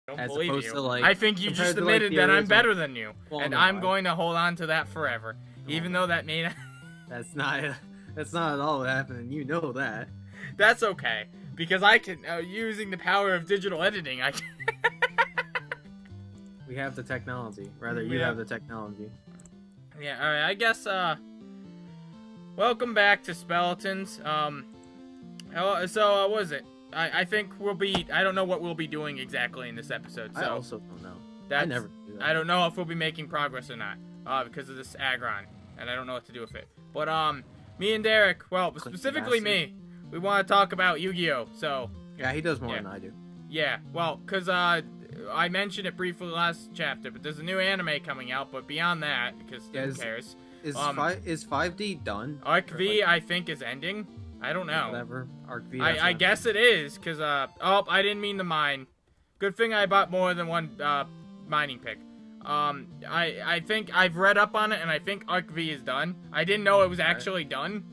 don't As believe opposed you. to, like, I think you just compared to, like, admitted the that I'm original. better than you, Well, and no, I'm going to hold on to that forever, even though that may not... That's not at all what happened, and you know that. That's okay, because I can, using the power of digital editing, I can... We have the technology. Rather, We you have- have the technology. Yeah, alright, I guess, welcome back to Speletons. What is it? I think we'll be, I don't know what we'll be doing exactly in this episode, so... I also don't know. That's, I never do that. I don't know if we'll be making progress or not, because of this aggron, and I don't know what to do with it. But, me and Derek, well, specifically me, we want to talk about Yu-Gi-Oh! So, Yeah, he does more than I do. yeah, well, because, I mentioned it briefly last chapter, but there's a new anime coming out, but beyond that, because who cares? Is 5D done? Arc V, I think, is ending. I don't know. Whatever. Arc V. I guess it is, because, oh, I didn't mean to mine. Good thing I bought more than one, mining pick. I think I've read up on it, and I think Arc V is done. I didn't know it was actually done,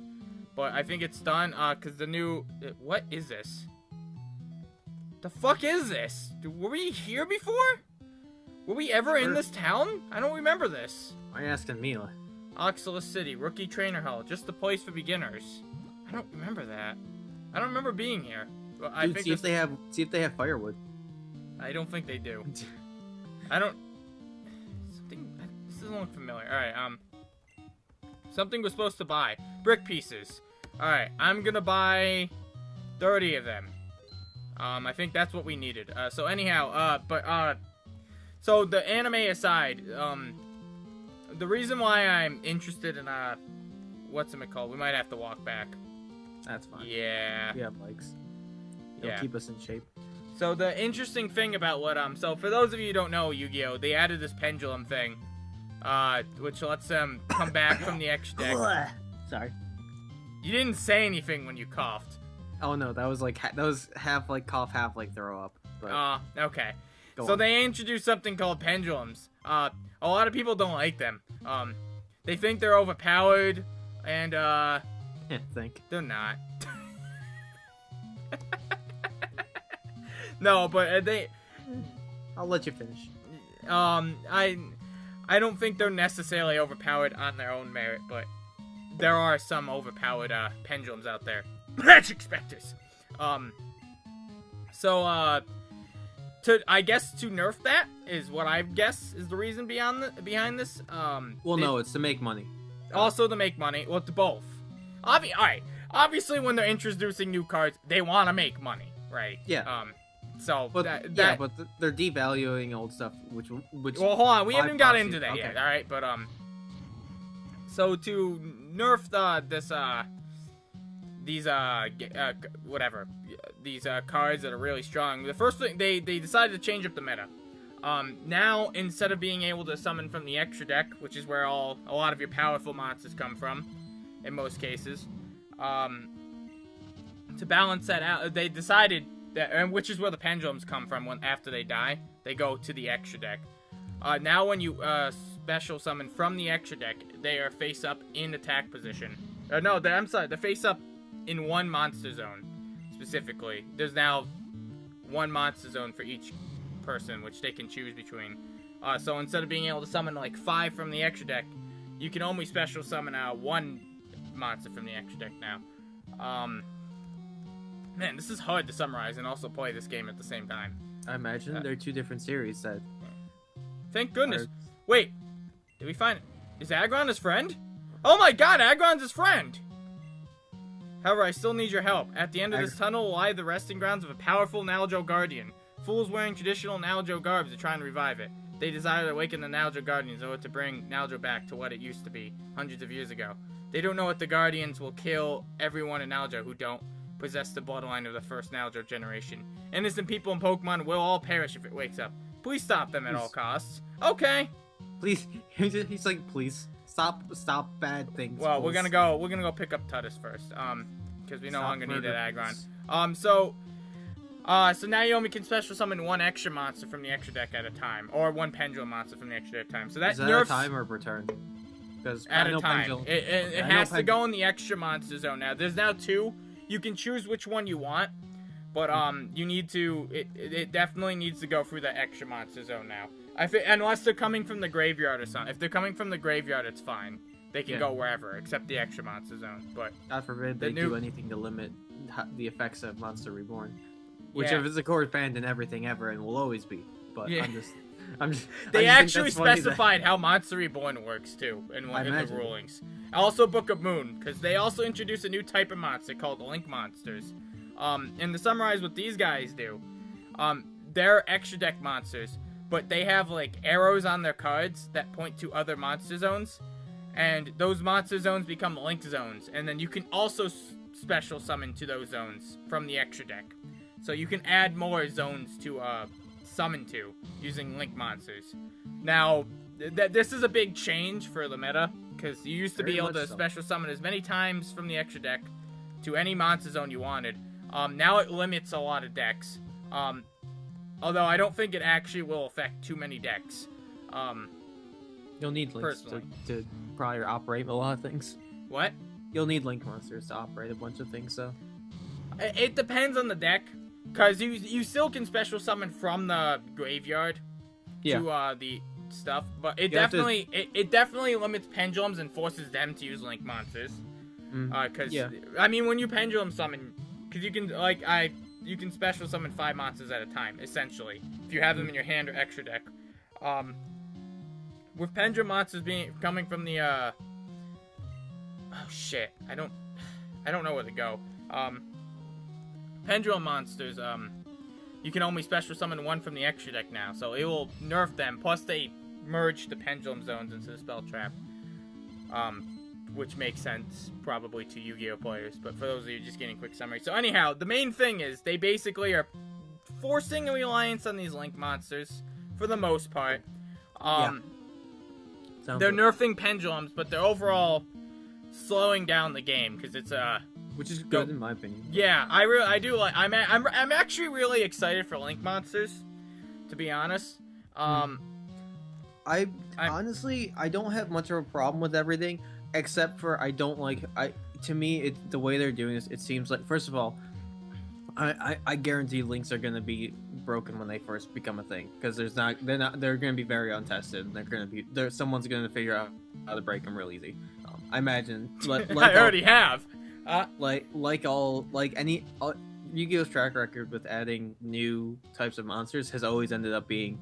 but I think it's done, because the new... What is this? The fuck is this? Were we here before? Were we ever in this town? I don't remember this. Why are you asking me? Oxalis City, Rookie Trainer Hall, just the place for beginners. I don't remember that. I don't remember being here. Well, I think see if they have firewood. I don't think they do. I don't... This doesn't look familiar. Alright, something we're supposed to buy. Brick pieces. Alright, I'm gonna buy 30 of them. I think that's what we needed. So anyhow, so the anime aside, the reason why I'm interested in, what's it called? We might have to walk back. That's fine. Yeah. We have bikes. They'll keep us in shape. So the interesting thing about what, so for those of you who don't know Yu-Gi-Oh, they added this pendulum thing, which lets them come back from the extra deck. Sorry. You didn't say anything when you coughed. Oh no, that was like half like cough, half like throw up. But okay. Go So on. they introduced something called pendulums. A lot of people don't like them. They think they're overpowered, and think. they're not. No, but they. I'll let you finish. I don't think they're necessarily overpowered on their own merit, but there are some overpowered pendulums out there. Let's expect this. I guess to nerf that is what I guess is the reason behind this. No, it's to make money. Also to make money. Well, to both. Alright. Obviously, when they're introducing new cards, they want to make money, right? Yeah. But they're devaluing old stuff, which. Well, hold on. We haven't got into that okay. yet. All right, but so to nerf these cards that are really strong. The first thing they decided to change up the meta. Now instead of being able to summon from the extra deck, which is where a lot of your powerful monsters come from, in most cases, to balance that out, they decided that, and which is where the pendulums come from. After they die, they go to the extra deck. Now when you special summon from the extra deck, they are face up in attack position. I'm sorry, they're face up in one monster zone, specifically. There's now one monster zone for each person, which they can choose between. So instead of being able to summon like 5 from the extra deck, you can only special summon one monster from the extra deck now. Man, this is hard to summarize and also play this game at the same time. I imagine they're two different series that. Thank goodness. Wait, did we find... Is Aggron his friend? Oh my god, Aggron's his friend! However, I still need your help. At the end of this tunnel lie the resting grounds of a powerful Naljo Guardian. Fools wearing traditional Naljo garbs are trying to revive it. They desire to awaken the Naljo Guardians in order to bring Naljo back to what it used to be, hundreds of years ago. They don't know what the Guardians will kill everyone in Naljo who don't possess the bloodline of the first Naljo generation. Innocent people in Pokemon will all perish if it wakes up. Please stop them at all costs. Okay. Please, he's like, please stop bad things. Well, please. we're gonna go pick up Tutus first, because we no longer need that Aggron. So now you only can special summon one extra monster from the extra deck at a time, or one pendulum monster from the extra deck at a time. So that Is that nerfs a time or per turn? Because at a time. It has to go in the extra monster zone now. There's now 2. You can choose which one you want, But you need to. It definitely needs to go through the extra monster zone now. Unless they're coming from the graveyard or something. If they're coming from the graveyard, it's fine. They can go wherever except the extra monster zone. But God forbid they do anything to limit the effects of Monster Reborn, which is a core banned in everything ever and will always be. But I'm just. They actually specified how Monster Reborn works too in the rulings. Also, Book of Moon, because they also introduced a new type of monster called Link Monsters. And to summarize what these guys do, they're extra deck monsters, but they have like arrows on their cards that point to other monster zones, and those monster zones become Link zones, and then you can also special summon to those zones from the extra deck. So you can add more zones to summon to using Link monsters. Now, this is a big change for the meta, because you used to be able to special summon as many times from the extra deck to any monster zone you wanted. Now it limits a lot of decks. Although I don't think it actually will affect too many decks. You'll need links to probably operate a lot of things. What? You'll need link monsters to operate a bunch of things, so. It depends on the deck, because you still can special summon from the graveyard to the stuff, but it definitely limits pendulums and forces them to use link monsters. Because I mean, when you pendulum summon, because you can you can special summon 5 monsters at a time, essentially, if you have them in your hand or extra deck. With pendulum monsters coming from the oh shit, I don't know where to go. Pendulum monsters, you can only special summon 1 from the extra deck now, so it will nerf them. Plus, they merge the pendulum zones into the spell trap, which makes sense probably to Yu-Gi-Oh players. But for those of you just getting a quick summary, so anyhow, the main thing is they basically are forcing a reliance on these link monsters for the most part. They're nerfing pendulums, but they're overall slowing down the game because it's which is good in my opinion. Yeah, I do like. I'm actually really excited for Link monsters, to be honest. I honestly don't have much of a problem with everything, except for I don't like. To me, the way they're doing this, it seems like, first of all, I guarantee links are gonna be broken when they first become a thing, because they're gonna be very untested, and someone's gonna figure out how to break them real easy. I imagine. I already have. Any Yu-Gi-Oh's track record with adding new types of monsters has always ended up being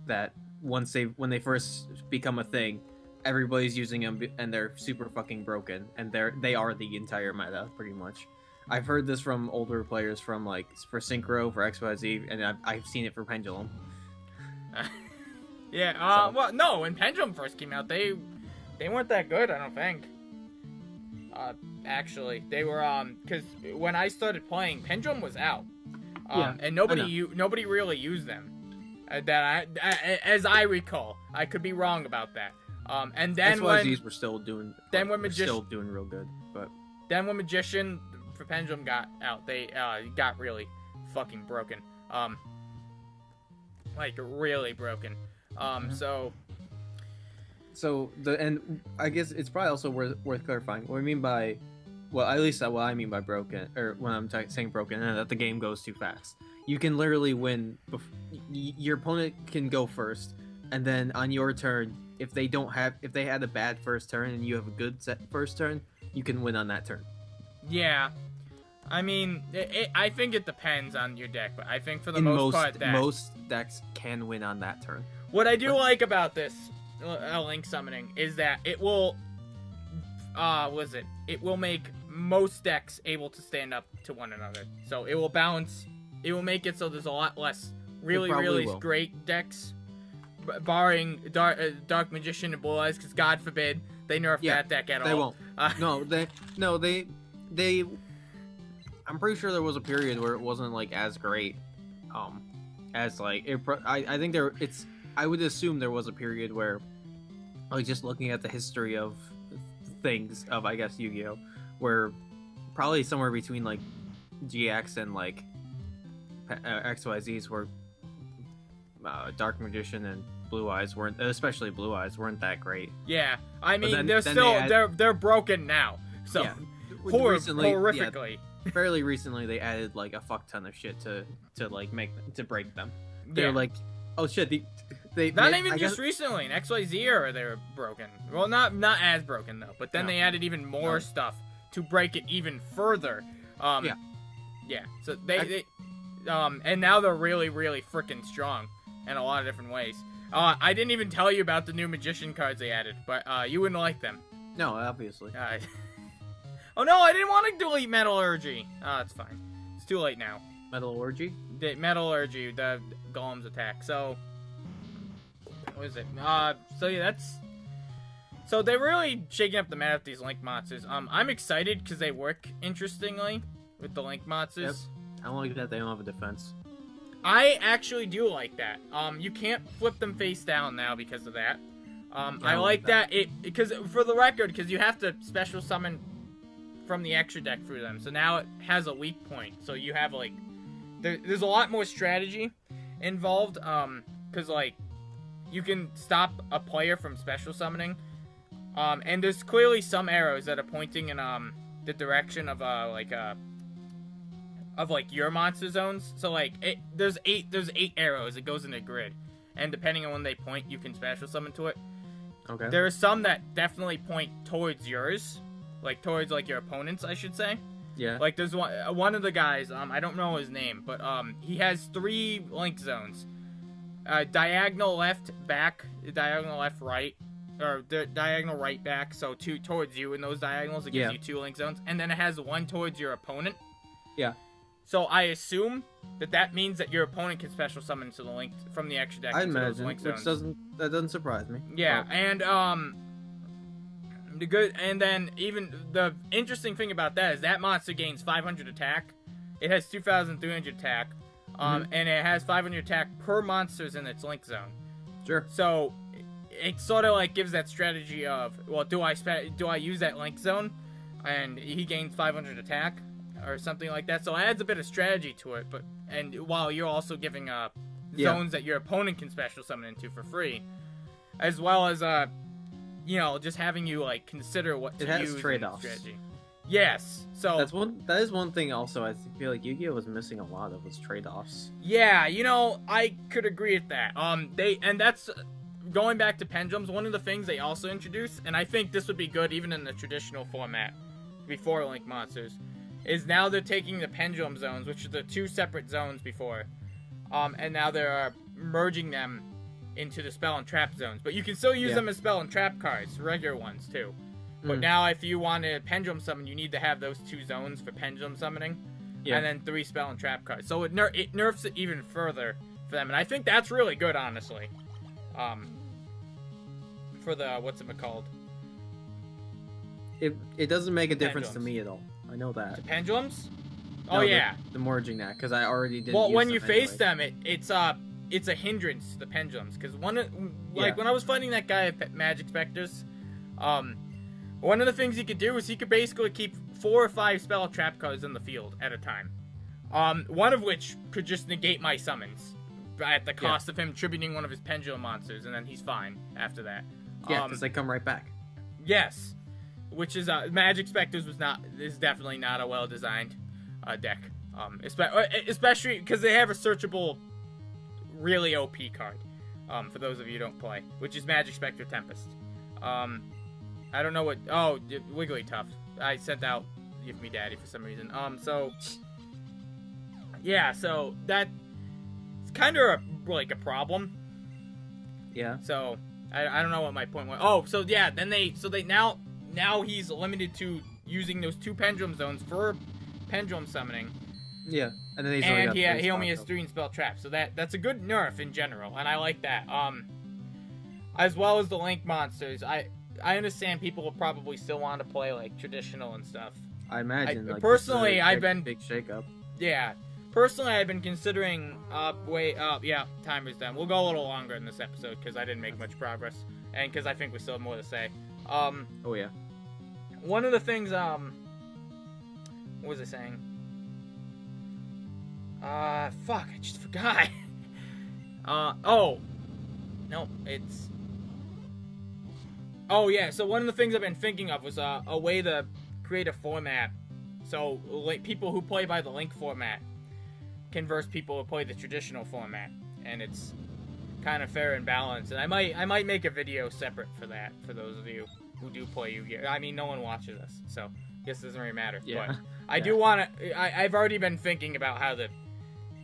that when they first become a thing, everybody's using them and they're super fucking broken, and they are the entire meta pretty much. I've heard this from older players for Synchro, for XYZ, and I've seen it for Pendulum. Well, no, when Pendulum first came out, they weren't that good, I don't think. Actually, they were, because when I started playing, Pendulum was out. And nobody really used them. As I recall. I could be wrong about that. And then XYZs were still doing real good, but then when Magician for Pendulum got out, they got really fucking broken. Like really broken. So I guess it's probably also worth clarifying what I mean by, well, at least what I mean by broken, or when I'm saying broken, and that the game goes too fast. You can literally win. Your opponent can go first, and then on your turn, if they had a bad first turn and you have a good first turn, you can win on that turn. Yeah, I mean, I think it depends on your deck, but I think for the most part, most decks can win on that turn. What I do like about this Link summoning is that it will, it will make most decks able to stand up to one another. So it will balance. It will make it so there's a lot less really great decks, barring Dark Magician and Blue Eyes, because God forbid they nerf that deck at all. They won't. They. I'm pretty sure there was a period where it wasn't like as great, as like it. I think I would assume there was a period where, like, just looking at the history of things of, I guess, Yu-Gi-Oh, where probably somewhere between like GX and like XYZs where Dark Magician and Blue Eyes weren't, especially Blue Eyes, weren't that great. Yeah, I mean they're broken now. So horrifically. Yeah, fairly recently, they added like a fuck ton of shit to like break them. They're Yeah. like, oh shit, they Not made- even I just guess- recently. In XYZ era, they were broken. Well, not as broken though. But then No. they added even more stuff to break it even further. Yeah. Yeah. So they and now they're really, really freaking strong in a lot of different ways. I didn't even tell you about the new magician cards they added, but you wouldn't like them. No, obviously. Oh no, I didn't want to delete Metallurgy. It's fine. It's too late now. Metal Orgy. The Metallurgy, the Golem's attack. So, what is it? So yeah, that's. So they're really shaking up the meta with these Link monsters. I'm excited because they work interestingly with the Link monsters. Yep. I don't like that they don't have a defense. I actually do like that. You can't flip them face down now because of that. I like that because for the record, because you have to special summon from the extra deck through them. So now it has a weak point. So you have like there's a lot more strategy involved. Because like you can stop a player from special summoning. And there's clearly some arrows that are pointing in the direction of your monster zones. So like there's eight arrows. It goes in a grid, and depending on when they point, you can special summon to it. Okay. There are some that definitely point towards yours, like towards like your opponents, I should say. Yeah. Like there's one of the guys. I don't know his name, but he has 3 link zones. Diagonal left back, diagonal left right, or the diagonal right back. So 2 towards you in those diagonals. It gives you 2 link zones, and then it has 1 towards your opponent. Yeah. So I assume that means that your opponent can special summon to the link from the extra deck. I into those imagine, link which zones. doesn't surprise me. Yeah, But, and then even the interesting thing about that is that monster gains 500 attack. It has 2,300 attack, and it has 500 attack per monsters in its link zone. sure. So it sort of like gives that strategy of, well, do I use that link zone, and he gains 500 attack or something like that. So it adds a bit of strategy to it, and while you're also giving zones that your opponent can special summon into for free, as well as just having you like consider what to use. It has trade-offs. Strategy. Yes. So that is one thing. Also, I feel like Yu-Gi-Oh was missing a lot of was trade-offs. Yeah, I could agree with that. That's going back to pendulums. One of the things they also introduced, and I think this would be good even in the traditional format before Link Monsters, is now they're taking the pendulum zones, which are the 2 separate zones before, and now they're merging them into the spell and trap zones. But you can still use them as spell and trap cards, regular ones too. But now if you want to pendulum summon, you need to have those 2 zones for pendulum summoning, and then 3 spell and trap cards. So it nerfs it even further for them, and I think that's really good, honestly. For the what's it called? It doesn't make a difference to Pendulums. me at all. I know that. The pendulums? No, Oh yeah. The merging that, because I already did. Well, use when them you face anyway. them, it's a hindrance to the pendulums. Because when I was fighting that guy at Magic Specters, one of the things he could do is he could basically keep 4 or 5 spell trap cards in the field at a time. One of which could just negate my summons at the cost of him tributing one of his pendulum monsters, and then he's fine after that. Yeah, because they come right back. Yes, which is Magic Specters is definitely not a well designed deck. Especially because they have a searchable, really OP card. For those of you who don't play, which is Magic Spectre Tempest. I don't know what. Oh, Wigglytuff. I sent out Give Me Daddy for some reason. So that's kind of like a problem. Yeah. So I don't know what my point was. Oh, so yeah, now he's limited to using those 2 pendulum zones for pendulum summoning. Yeah, and then he only has 3 spell traps. So that's a good nerf in general, and I like that. As well as the Link monsters, I understand people will probably still want to play like traditional and stuff. I imagine. Personally, I've been big shakeup. Yeah. Personally, I've been considering yeah, timer's done. We'll go a little longer in this episode because I didn't make much progress, and because I think we still have more to say. Oh yeah. One of the things, what was I saying? Fuck, I just forgot. Oh yeah, so one of the things I've been thinking of was a way to create a format so people who play by the Link format can verse people who play the traditional format, and it's kind of fair and balanced. And I might make a video separate for that for those of you who do play Yu-Gi-Oh. I mean, no one watches us, so I guess it doesn't really matter. Yeah. But I do want to. I've already been thinking about how to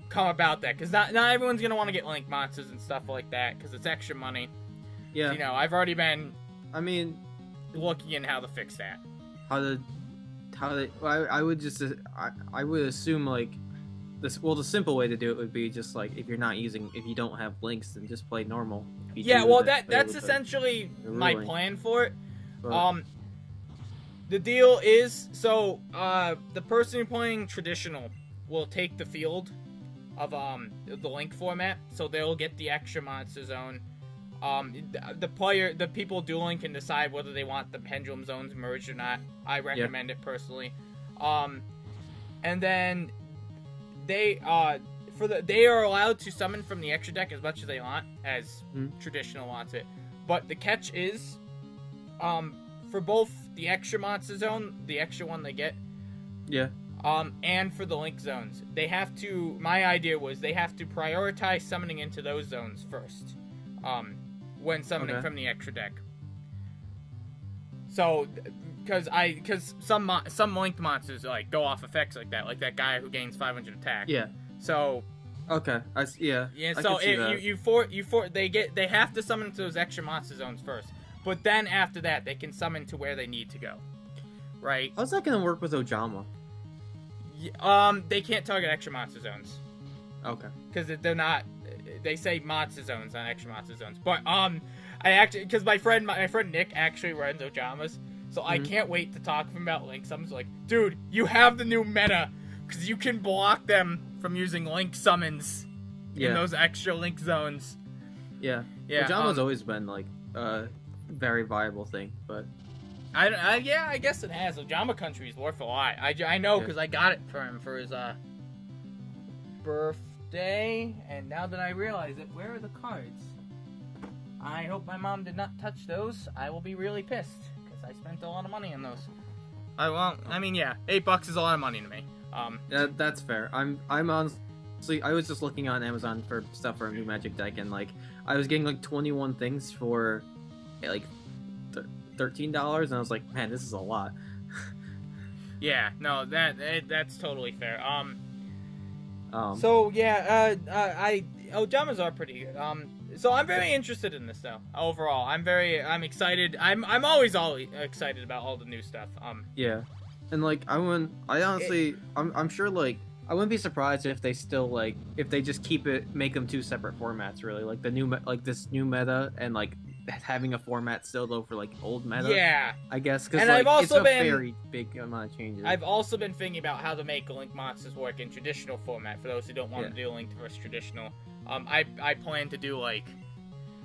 come about that, because not everyone's gonna want to get Link monsters and stuff like that because it's extra money. Yeah. You know, I've already been. I mean, looking in how to fix that. I would just I would assume like this. Well, the simple way to do it would be just like if you don't have links, then just play normal. Yeah, well, that's essentially my plan for it. But, the deal is, so the person playing traditional will take the field of the Link format, so they'll get the extra monster zone. The people dueling can decide whether they want the pendulum zones merged or not. I recommend it personally. And then they are allowed to summon from the extra deck as much as they want, as traditional wants it. But the catch is, for both the extra monster zone, the extra one they get, and for the Link zones, they have to. My idea was they have to prioritize summoning into those zones first. When summoning from the extra deck. So, because some Link monsters like go off effects like that guy who gains 500 attack. Yeah. So. Okay. Yeah. So they have to summon to those extra monster zones first, but then after that they can summon to where they need to go. Right. How's that gonna work with Ojama? They can't target extra monster zones. Okay. Because they're not. They say monster zones, not extra monster zones. But I actually, because my friend Nick actually runs Ojamas, so I can't wait to talk to him about Links. I'm just like, dude, you have the new meta, because you can block them from using Link summons in those extra Link zones. Yeah. Ojama's always been like a very viable thing, but I guess it has. Ojama Country is worth a lot. I know because I got it for him for his birthday, and now that I realize it, where are the cards? I hope my mom did not touch those. I will be really pissed because I spent a lot of money on those. I mean, yeah, $8 is a lot of money to me. Yeah, that's fair. I'm honestly, I was just looking on Amazon for stuff for a new Magic deck, and like I was getting like 21 things for like $13, and I was like, man, this is a lot. Yeah, no, that's totally fair. So yeah, Ojamas are pretty good. So I'm very interested in this though. Overall, I'm excited. I'm always excited about all the new stuff. Yeah, and like I'm sure like I wouldn't be surprised if they still like if they just make them two separate formats really, like the new this new meta and like having a format still though for like old meta. Yeah, I guess because like, I've also been very big amount of changes. I've also been thinking about how to make Link monsters work in traditional format for those who don't want to do Link versus traditional. I plan to do like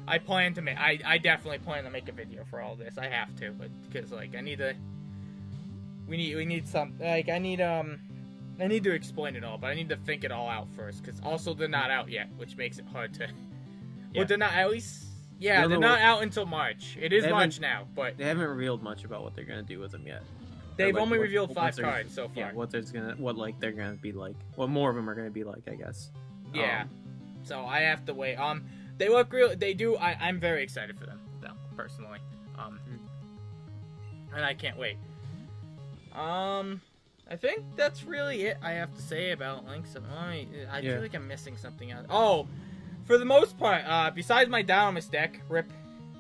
I definitely plan to make a video for all this. I have to, but because like we need some like I need to explain it all, but I need to think it all out first because also they're not out yet, which makes it hard to. Well, they're not at least. Yeah, they're not out until March. It is March now, but they haven't revealed much about what they're gonna do with them yet. They've only revealed 5 cards so far. Yeah, what they're gonna be like. What more of them are gonna be like, I guess. Yeah. So I have to wait. They look real. They do. I'm very excited for them, though, personally. And I can't wait. I think that's really it I have to say about Links. I feel like I'm missing something out. Oh. For the most part, besides my Dynamis deck, rip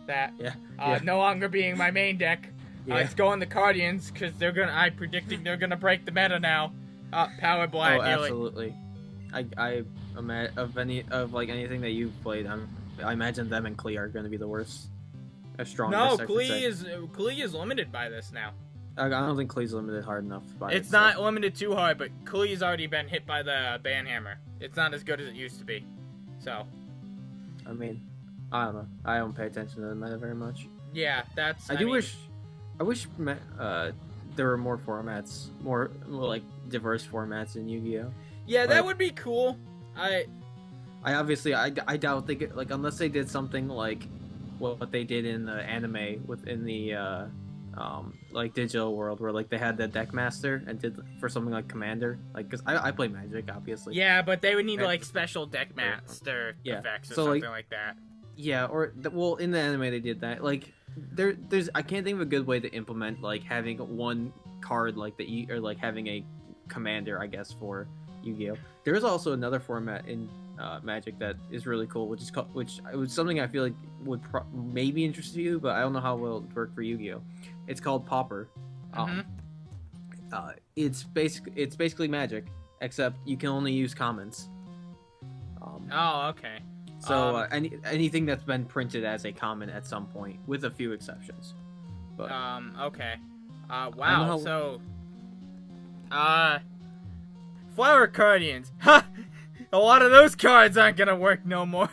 that, no longer being my main deck, it's going to Guardians, because I'm predicting they're gonna break the meta now. Power Black, absolutely. Of anything that you've played, I imagine them and Klee are gonna be the worst. No, Klee is limited by this now. I don't think Klee's limited hard enough. It's not limited too hard, but Klee's already been hit by the Banhammer. It's not as good as it used to be. So, I mean, I don't know. I don't pay attention to the meta very much. Yeah, that's. I wish there were more formats, more like diverse formats in Yu-Gi-Oh. Yeah, that would be cool. I obviously I doubt they get like unless they did something like what they did in the anime within the like Digital World, where like they had the deck master and did for something like Commander, like because I play Magic, obviously. Yeah, but they would need like special deck master Yeah. effects or So, something like that. Yeah, or well, in the anime they did that. Like there's I can't think of a good way to implement like having one card like the or like having a commander, I guess, for Yu-Gi-Oh. There is also another format in Magic that is really cool, which is called, which was something I feel like would maybe interest you, but I don't know how well it would work for Yu-Gi-Oh. It's called Pauper. It's basically Magic, except you can only use commons. Oh, okay. So anything that's been printed as a common at some point, with a few exceptions. But okay. Wow. So, Flower Guardians. Ha! A lot of those cards aren't gonna work no more.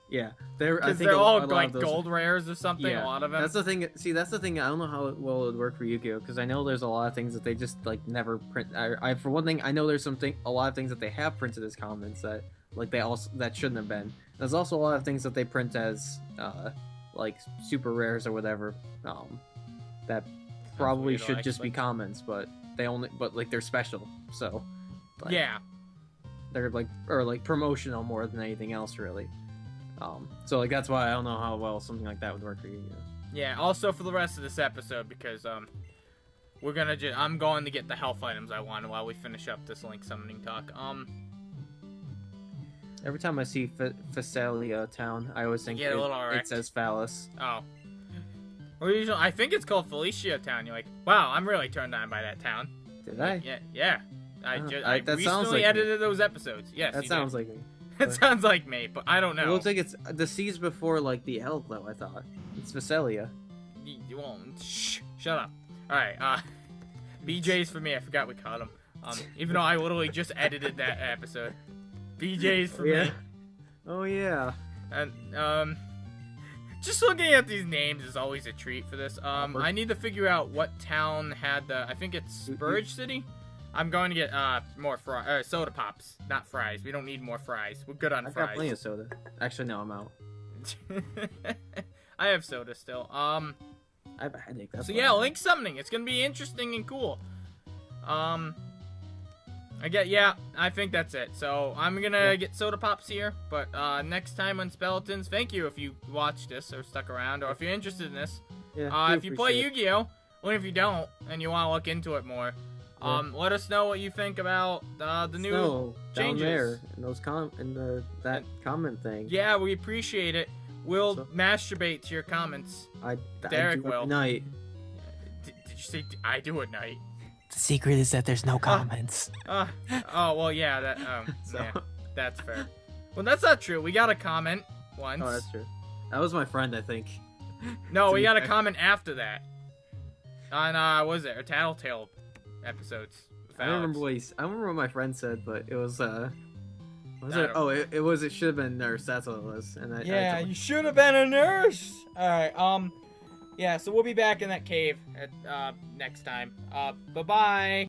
Yeah, because they're all like gold rares or something. Yeah, a lot of them. That's the thing. See, that's the thing. I don't know how well it would work for Yu-Gi-Oh, because I know there's a lot of things that they just like never print. I for one thing, I know there's a lot of things that they have printed as commons that like they also that shouldn't have been. There's also a lot of things that they print as like super rares or whatever. That probably should just be commons, but like they're special. So like, yeah. They're like promotional more than anything else, really. So like that's why I don't know how well something like that would work for you. Yeah. Also for the rest of this episode, because we're gonna I'm going to get the health items I want while we finish up this Link summoning talk. Every time I see Phasalia Town, I always think it says phallus. Oh. Or usually, I think it's called Felicia Town. You're like, wow, I'm really turned on by that town. Did I? Yeah. I recently edited those episodes. Yes, that sounds like me. It sounds like me, but I don't know. It looks like it's the C's before like the L though. I thought it's Phasalia. You won't. Shut up. All right. BJ's for me. I forgot we caught him. Even though I literally just edited that episode. BJ's for me. Oh yeah. And just looking at these names is always a treat for this. I need to figure out what town had the. I think it's Spurge City. I'm going to get more soda pops, not fries. We don't need more fries. We're good on fries. I've got plenty of soda. Actually, no, I'm out. I have soda still. I have a headache. So yeah, Link summoning. It's gonna be interesting and cool. I think that's it. So I'm gonna get soda pops here. But next time on Speletons, thank you if you watched this or stuck around, or if you're interested in this. Yeah, if you play Yu-Gi-Oh, or if you don't and you want to look into it more. Let us know what you think about the new changes. Down there in those that comment thing. Yeah, we appreciate it. We'll masturbate to your comments. Derek will. At night. Did you say I do at night? The secret is that there's no comments. Oh well, yeah. Yeah, that's fair. Well, that's not true. We got a comment once. Oh, that's true. That was my friend, I think. No, we got a comment after that. On what was it? Or Tattletale episodes. I don't remember what my friend said, but it was it should have been nurse. That's what it was. And you should have been a nurse. All right. Yeah. So we'll be back in that cave at next time. Bye bye.